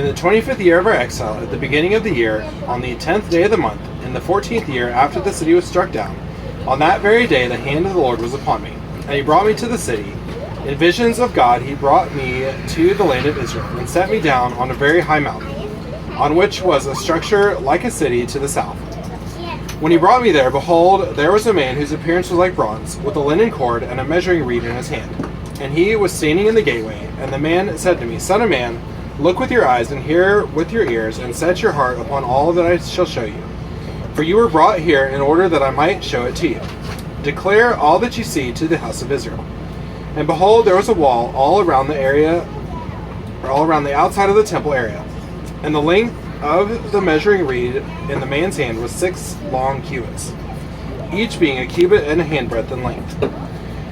the 25th year of our exile, at the beginning of the year, on the 10th day of the month, in the 14th year after the city was struck down, on that very day the hand of the Lord was upon me, and he brought me to the city. In visions of God he brought me to the land of Israel, and set me down on a very high mountain, on which was a structure like a city to the south. When he brought me there, behold, there was a man whose appearance was like bronze, with a linen cord and a measuring reed in his hand. And he was standing in the gateway. And the man said to me, Son of man, look with your eyes and hear with your ears, and set your heart upon all that I shall show you. For you were brought here in order that I might show it to you. Declare all that you see to the house of Israel. And behold, there was a wall all around the outside of the temple area. And the length of the measuring reed in the man's hand was 6 long cubits, each being a cubit and a handbreadth in length.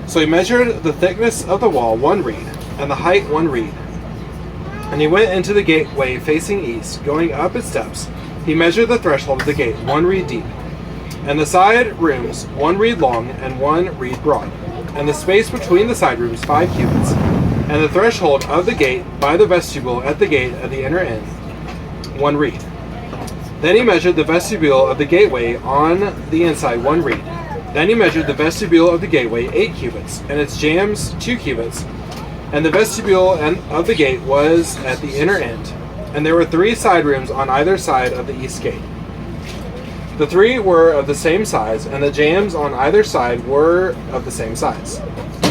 So he measured the thickness of the wall 1 reed, and the height 1 reed. And he went into the gateway facing east, going up its steps. He measured the threshold of the gate 1 reed deep, and the side rooms 1 reed long and 1 reed broad, and the space between the side rooms 5 cubits, and the threshold of the gate by the vestibule at the gate at the inner end 1 reed. Then he measured the vestibule of the gateway on the inside 1 reed. Then he measured the vestibule of the gateway 8 cubits, and its jambs 2 cubits. And the vestibule of the gate was at the inner end. And there were 3 side rooms on either side of the east gate. The 3 were of the same size, and the jambs on either side were of the same size.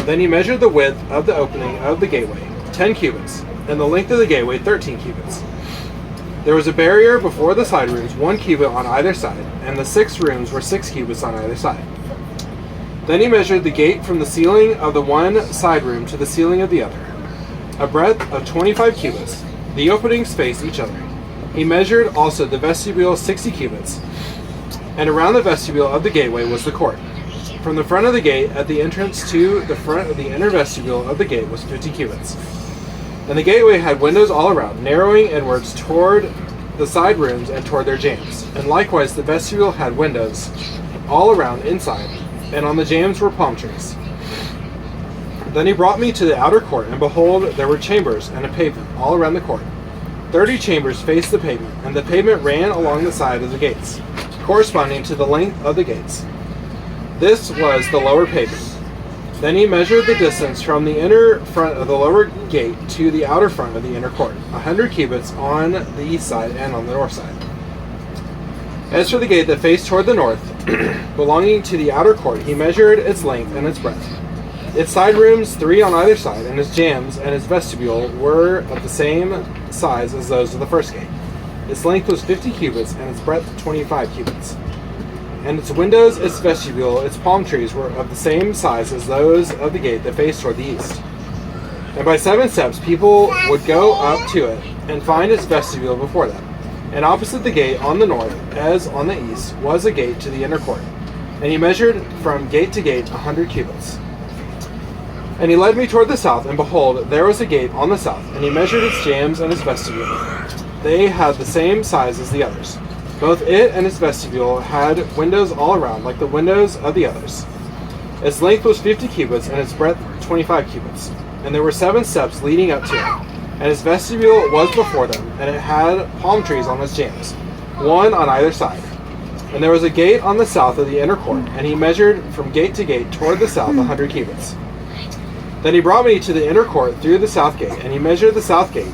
Then he measured the width of the opening of the gateway 10 cubits, and the length of the gateway 13 cubits. There was a barrier before the side rooms 1 cubit on either side, and the 6 rooms were 6 cubits on either side. Then he measured the gate from the ceiling of the one side room to the ceiling of the other, a breadth of 25 cubits. The openings faced each other. He measured also the vestibule 60 cubits, and around the vestibule of the gateway was the court. From the front of the gate at the entrance to the front of the inner vestibule of the gate was 50 cubits. And the gateway had windows all around, narrowing inwards toward the side rooms and toward their jambs. And likewise the vestibule had windows all around inside, and on the jambs were palm trees. Then he brought me to the outer court, and behold, there were chambers and a pavement all around the court. 30 chambers faced the pavement, and the pavement ran along the side of the gates, corresponding to the length of the gates. This was the lower pavement. Then he measured the distance from the inner front of the lower gate to the outer front of the inner court, 100 cubits on the east side and on the north side. As for the gate that faced toward the north, belonging to the outer court, he measured its length and its breadth. Its side rooms 3 on either side, and its jambs and its vestibule were of the same size as those of the first gate. Its length was 50 cubits, and its breadth 25 cubits. And its windows, its vestibule, its palm trees were of the same size as those of the gate that faced toward the east. And by 7 steps people would go up to it, and find its vestibule before them. And opposite the gate on the north, as on the east, was a gate to the inner court. And he measured from gate to gate 100 cubits. And he led me toward the south, and behold, there was a gate on the south, and he measured its jambs and its vestibule. They had the same size as the others. Both it and its vestibule had windows all around, like the windows of the others. Its length was 50 cubits, and its breadth 25 cubits. And there were 7 steps leading up to it. And its vestibule was before them, and it had palm trees on its jambs, 1 on either side. And there was a gate on the south of the inner court, and he measured from gate to gate toward the south 100 cubits. Then he brought me to the inner court through the south gate, and he measured the south gate.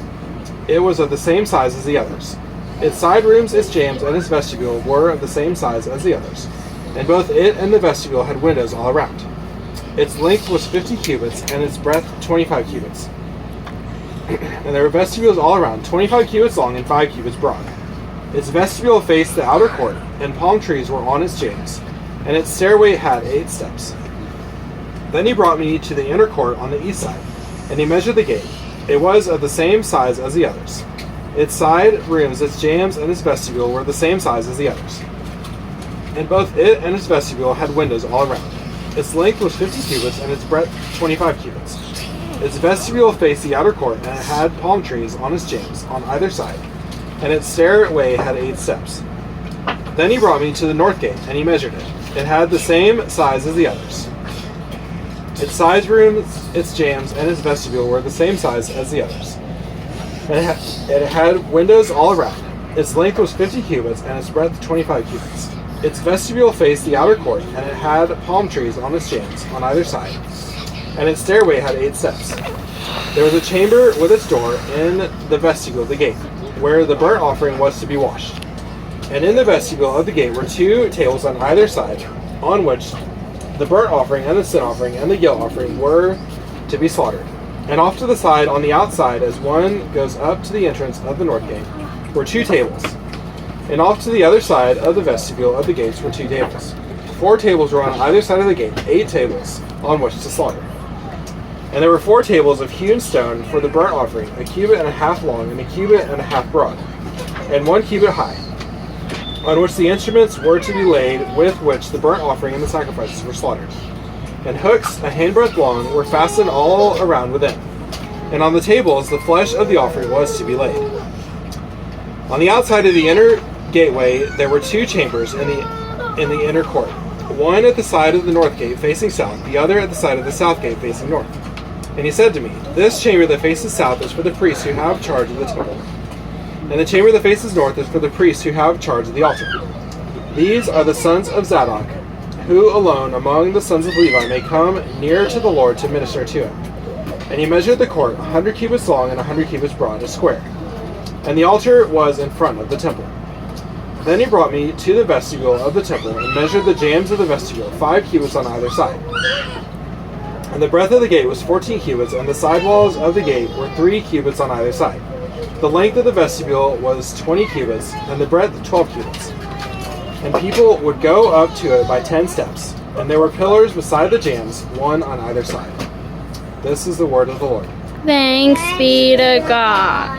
It was of the same size as the others. Its side rooms, its jambs, and its vestibule were of the same size as the others, and both it and the vestibule had windows all around. Its length was 50 cubits, and its breadth 25 cubits. And there were vestibules all around, 25 cubits long and 5 cubits broad. Its vestibule faced the outer court, and palm trees were on its jambs, and its stairway had 8 steps. Then he brought me to the inner court on the east side, and he measured the gate. It was of the same size as the others. Its side rooms, its jambs, and its vestibule were the same size as the others. And both it and its vestibule had windows all around. Its length was 50 cubits, and its breadth 25 cubits. Its vestibule faced the outer court, and it had palm trees on its jambs on either side, and its stairway had 8 steps. Then he brought me to the north gate, and he measured it. It had the same size as the others. Its side rooms, its jambs, and its vestibule were the same size as the others. And it had windows all around. Its length was 50 cubits, and its breadth 25 cubits. Its vestibule faced the outer court, and it had palm trees on its jambs on either side, and its stairway had 8 steps. There was a chamber with its door in the vestibule of the gate, where the burnt offering was to be washed. And in the vestibule of the gate were 2 tables on either side, on which the burnt offering and the sin offering and the guilt offering were to be slaughtered. And off to the side, on the outside, as one goes up to the entrance of the north gate, were 2 tables. And off to the other side of the vestibule of the gates were 2 tables. 4 tables were on either side of the gate, 8 tables on which to slaughter. And there were 4 tables of hewn stone for the burnt offering, a cubit and a half long and a cubit and a half broad, and 1 cubit high, on which the instruments were to be laid with which the burnt offering and the sacrifices were slaughtered. And hooks, a handbreadth long, were fastened all around within. And on the tables the flesh of the offering was to be laid. On the outside of the inner gateway there were 2 chambers in the inner court, one at the side of the north gate facing south, the other at the side of the south gate facing north. And he said to me, "This chamber that faces south is for the priests who have charge of the temple, and the chamber that faces north is for the priests who have charge of the altar. These are the sons of Zadok, who alone among the sons of Levi may come near to the Lord to minister to him." And he measured the court 100 cubits long and 100 cubits broad, a square. And the altar was in front of the temple. Then he brought me to the vestibule of the temple and measured the jambs of the vestibule, 5 cubits on either side. And the breadth of the gate was 14 cubits, and the side walls of the gate were 3 cubits on either side. The length of the vestibule was 20 cubits, and the breadth 12 cubits. And people would go up to it by 10 steps. And there were pillars beside the jambs, 1 on either side. This is the word of the Lord. Thanks be to God.